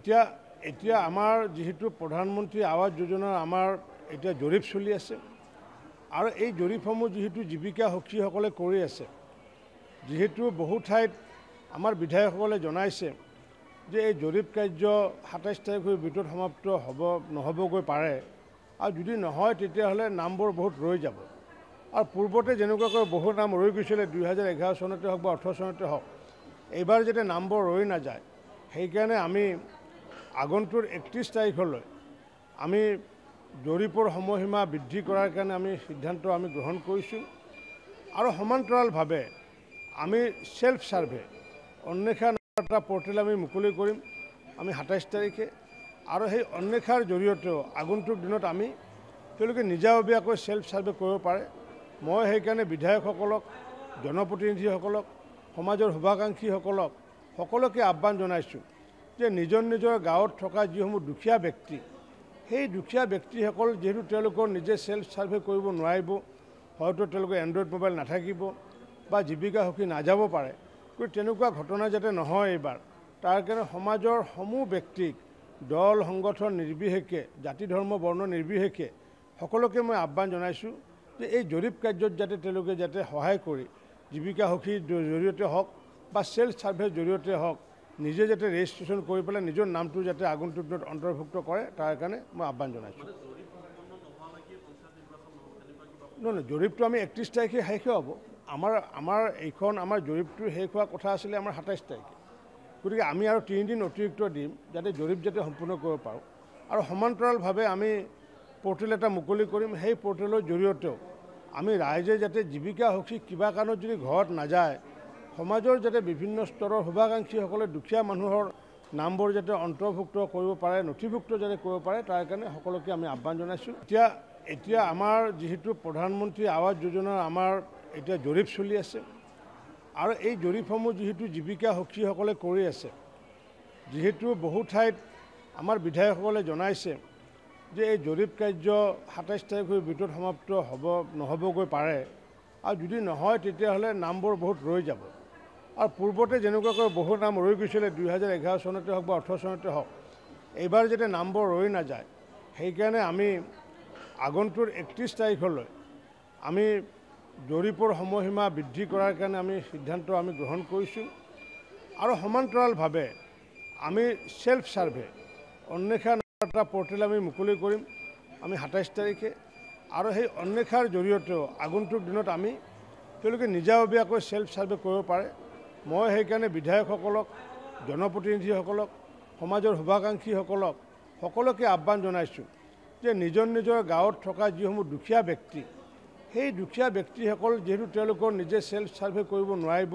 এতিয়া আমাৰ যেহেতু প্ৰধানমন্ত্ৰী আৱাস যোজনাৰ আমাৰ এতিয়া জৰীপ চলি আছে আৰু এই জৰীপসমূহ যেহেতু জীৱিকা সখীসকলে কৰি আছে, যেহেতু বহু ঠাইত আমাৰ বিধায়কসকলে জনাইছে যে এই জৰীপ কাৰ্য ২৭ তাৰিখৰ ভিতৰত সমাপ্ত নহ'বগৈ পাৰে আৰু যদি নহয় তেতিয়াহ'লে নামবোৰ বহুত ৰৈ যাব। আৰু পূৰ্বতে যেনেকুৱাকৈ বহু নাম ৰৈ গৈছিলে ২০১১ চনতে হওক বা ১৮ চনতে হওক, এইবাৰ যাতে নামবোৰ ৰৈ নাযায় সেইকাৰণে আমি আগন্তুক ৩১ তাৰিখলৈ আমি জৰীপৰ সময়সীমা বৃদ্ধি কৰাৰ কাৰণে আমি সিদ্ধান্ত গ্ৰহণ কৰিছোঁ আৰু সমান্তৰালভাৱে আমি সেল্ফ সাৰ্ভে অন্বেষা এটা পৰ্টেল আমি মুকলি কৰিম আমি ২৭ তাৰিখে আৰু সেই অন্বেষাৰ জৰিয়তেও আগন্তুক দিনত আমি তেওঁলোকে নিজাববীয়াকৈ সেল্ফ সাৰ্ভে কৰিব পাৰে। মই সেইকাৰণে বিধায়কসকলক, জনপ্ৰতিনিধিসকলক, সমাজৰ শুভাকাংক্ষীসকলক সকলোকে আহ্বান জনাইছোঁ যে নিজৰ গাঁৱত থকা যিসমূহ দুখীয়া ব্যক্তি, সেই দুখীয়া ব্যক্তিসকল যেহেতু তেওঁলোকৰ নিজে সেল্ফ সাৰ্ভে কৰিব নোৱাৰিব, হয়তো তেওঁলোকৰ এণ্ড্ৰইড মোবাইল নাথাকিব বা জীৱিকা সখী নাযাব পাৰে, কিন্তু তেনেকুৱা ঘটনা যাতে নহয় এইবাৰ, তাৰ কাৰণে সমাজৰ সমূহ ব্যক্তিক দল সংগঠন নিৰ্বিশেষে, জাতি ধৰ্ম বৰ্ণ নিৰ্বিশেষে সকলোকে মই আহ্বান জনাইছোঁ যে এই জৰীপ কাৰ্যত যাতে তেওঁলোকে সহায় কৰি জীৱিকা সখীৰ জৰিয়তে হওক বা সেল্ফ সাৰ্ভেৰ জৰিয়তে হওক নিজে যাতে ৰেজিষ্ট্ৰেশ্যন কৰি পেলাই নিজৰ নামটো যাতে আগন্তুক দিনত অন্তৰ্ভুক্ত কৰে তাৰ কাৰণে মই আহ্বান জনাইছোঁ। নহয়, জৰীপটো আমি ৩১ তাৰিখে শেষ হ'ব। আমাৰ জৰীপটো শেষ হোৱাৰ কথা আছিলে আমাৰ ২৭ তাৰিখে, গতিকে আমি আৰু ৩ দিন অতিৰিক্ত দিম যাতে জৰীপ সম্পূৰ্ণ কৰিব পাৰোঁ আৰু সমান্তৰালভাৱে আমি পৰ্টেল এটা মুকলি কৰিম। সেই পৰ্টেলৰ জৰিয়তেও আমি ৰাইজে যাতে জীৱিকা সখী কিবা কাৰণত যদি ঘৰত নাযায়, সমাজৰ যাতে বিভিন্ন স্তৰৰ শুভাকাংক্ষীসকলে দুখীয়া মানুহৰ নামবোৰ যাতে অন্তৰ্ভুক্ত কৰিব পাৰে, নথিভুক্ত যাতে কৰিব পাৰে, তাৰ কাৰণে সকলোকে আমি আহ্বান জনাইছোঁ। এতিয়া আমাৰ যেহেতু প্ৰধানমন্ত্ৰী আৱাস যোজনাৰ আমাৰ এতিয়া জৰীপ চলি আছে আৰু এই জৰীপসমূহ যেহেতু জীৱিকা সখীসকলে কৰি আছে, যেহেতু বহু ঠাইত আমাৰ বিধায়কসকলে জনাইছে যে এই জৰীপ কাৰ্য ২৭ তাৰিখৰ ভিতৰত সমাপ্ত নহ'বগৈ পাৰে আৰু যদি নহয় তেতিয়াহ'লে নামবোৰ বহুত ৰৈ যাব। আৰু পূৰ্বতে যেনেকুৱাকৈ বহু নাম ৰৈ গৈছিলে ২০১১ চনতে হওক বা ১৮ চনতে হওক, এইবাৰ যাতে নামবোৰ ৰৈ নাযায় সেইকাৰণে আমি আগন্তুক ৩১ তাৰিখলৈ আমি জৰীপৰ সময়সীমা বৃদ্ধি কৰাৰ কাৰণে আমি সিদ্ধান্ত গ্ৰহণ কৰিছোঁ আৰু সমান্তৰালভাৱে আমি সেল্ফ সাৰ্ভে অন্বেষা এটা পৰ্টেল আমি মুকলি কৰিম আমি ২৭ তাৰিখে আৰু সেই অন্বেষাৰ জৰিয়তেও আগন্তুক দিনত আমি তেওঁলোকে নিজাববীয়াকৈ সেল্ফ সাৰ্ভে কৰিব পাৰে। মই সেইকাৰণে বিধায়কসকলক, জনপ্ৰতিনিধিসকলক, সমাজৰ শুভাকাংক্ষীসকলক সকলোকে আহ্বান জনাইছোঁ যে নিজৰ গাঁৱত থকা যিসমূহ দুখীয়া ব্যক্তি, সেই দুখীয়া ব্যক্তিসকল যেহেতু তেওঁলোকৰ নিজে সেল্ফ সাৰ্ভে কৰিব নোৱাৰিব,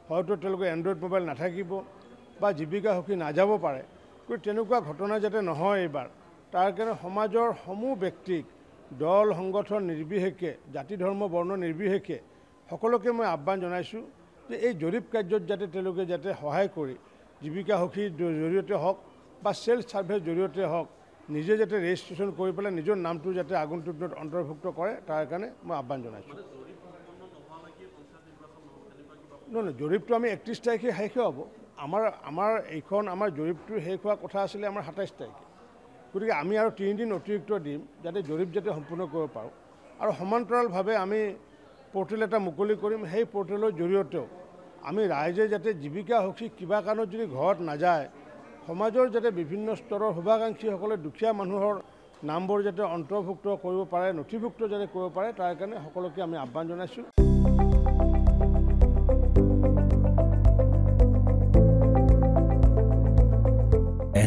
হয়তো তেওঁলোকৰ এণ্ড্ৰইড মোবাইল নাথাকিব বা জীৱিকা সখী নাযাব পাৰে, কিন্তু তেনেকুৱা ঘটনা যাতে নহয় এইবাৰ, তাৰ কাৰণে সমাজৰ সমূহ ব্যক্তিক দল সংগঠন নিৰ্বিশেষে, জাতি ধৰ্ম বৰ্ণ নিৰ্বিশেষে সকলোকে মই আহ্বান জনাইছোঁ যে এই জৰীপ কাৰ্যত যাতে তেওঁলোকে সহায় কৰি জীৱিকা সখীৰ জৰিয়তে হওক বা সেল্ফ সাৰ্ভেৰ জৰিয়তে হওক নিজে যাতে ৰেজিষ্ট্ৰেশ্যন কৰি পেলাই নিজৰ নামটো যাতে আগন্তুক দিনত অন্তৰ্ভুক্ত কৰে তাৰ কাৰণে মই আহ্বান জনাইছোঁ। নহয়, জৰীপটো আমি ৩১ তাৰিখে শেষ হ'ব। আমাৰ জৰীপটো শেষ হোৱাৰ কথা আছিলে আমাৰ ২৭ তাৰিখে, গতিকে আমি আৰু ৩ দিন অতিৰিক্ত দিম যাতে জৰীপ সম্পূৰ্ণ কৰিব পাৰোঁ আৰু সমান্তৰালভাৱে আমি পৰ্টেল এটা মুকলি কৰিম। সেই পৰ্টেলৰ জৰিয়তেও আমি ৰাইজে যাতে জীৱিকা সখী কিবা কাৰণত যদি ঘৰত নাযায়, সমাজৰ যাতে বিভিন্ন স্তৰৰ শুভাকাংক্ষীসকলে দুখীয়া মানুহৰ নামবোৰ যাতে অন্তৰ্ভুক্ত কৰিব পাৰে, নথিভুক্ত যাতে কৰিব পাৰে, তাৰ কাৰণে সকলোকে আমি আহ্বান জনাইছোঁ।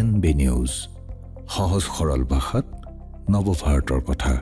NB নিউজ, সহজ সৰল ভাষাত নৱভাৰতৰ কথা।